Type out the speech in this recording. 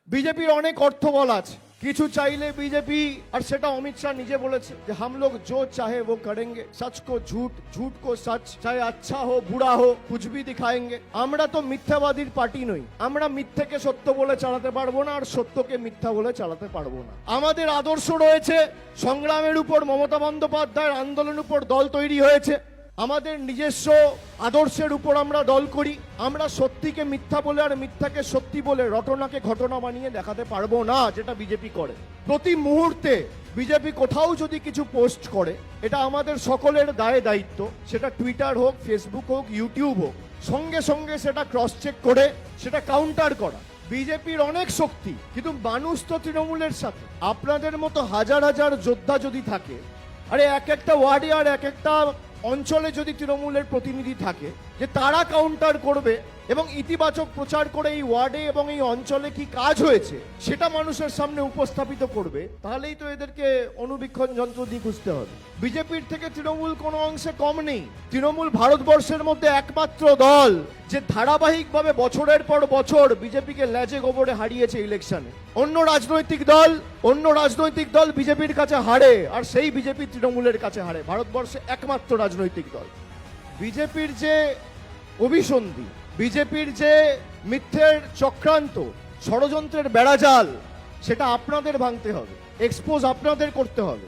बीजेपीর অনেক অর্থবল আছে, কিছু চাইলে बीजेपी और সেটা অমিত শাহ নিজে বলেছে যে हम लोग जो चाहे वो करेंगे, सच को झूठ, झूठ को सच, चाहे अच्छा हो बुरा हो कुछ भी दिखाएंगे। আমরা তো মিথ্যাবাদীর পার্টি নই, আমরা মিথ্যাকে সত্য বলে চালাতে পারবো না আর সত্যকে মিথ্যা বলে চালাতে পারবো না। আমাদের আদর্শ রয়েছে, সংগ্রামের উপর মমতা বন্দ্যোপাধ্যায়ের আন্দোলনের উপর দল তৈরি হয়েছে, আমাদের নিজস্ব আদর্শের উপর আমরা দল করি। আমরা সত্যিকে মিথ্যা বলে আর মিথ্যাকে সত্যি বলে রটনাকে ঘটনা বানিয়ে দেখাতে পারবো না, যেটা বিজেপি করে। প্রতি মুহূর্তে বিজেপি কোথাও যদি কিছু পোস্ট করে, এটা আমাদের সকলের দায় দায়িত্ব, সেটা টুইটার হোক, ফেসবুক হোক, ইউটিউব হোক, সঙ্গে সঙ্গে সেটা ক্রস চেক করে সেটা কাউন্টার করা। বিজেপির অনেক শক্তি, কিন্তু মানুষ তো তৃণমূলের সাথে। আপনাদের মতো হাজার হাজার যোদ্ধা যদি থাকে, আরে এক একটা ওয়ার্ডে আর এক একটা অঞ্চলে যদি তৃণমূলের প্রতিনিধি থাকে, যে তারা কাউন্টার করবে এবং ইতিবাচক প্রচার করে এই ওয়ার্ডে এবং এই অঞ্চলে কি কাজ হয়েছে সেটা মানুষের সামনে উপস্থাপিত করবে, তাহলেই তো এদেরকে অনুবীক্ষণ যন্ত্র দিয়ে খুঁজতে হবে। বিজেপির থেকে তৃণমূল কোনো অংশে কম নেই। তৃণমূল ভারতবর্ষের মধ্যে একমাত্র দল যে ধারাবাহিকভাবে বছরের পর বছর বিজেপিকে লেজে গোবরে হারিয়েছে ইলেকশনে। অন্য রাজনৈতিক দল বিজেপির কাছে হারে, আর সেই বিজেপি তৃণমূলের কাছে হারে। ভারতবর্ষে একমাত্র রাজনৈতিক দল। বিজেপির যে অভিসন্ধি, বিজেপির যে মিথ্যের চক্রান্ত, ষড়যন্ত্রের বেড়াজাল, সেটা আপনাদের ভাঙতে হবে, এক্সপোজ আপনাদের করতে হবে।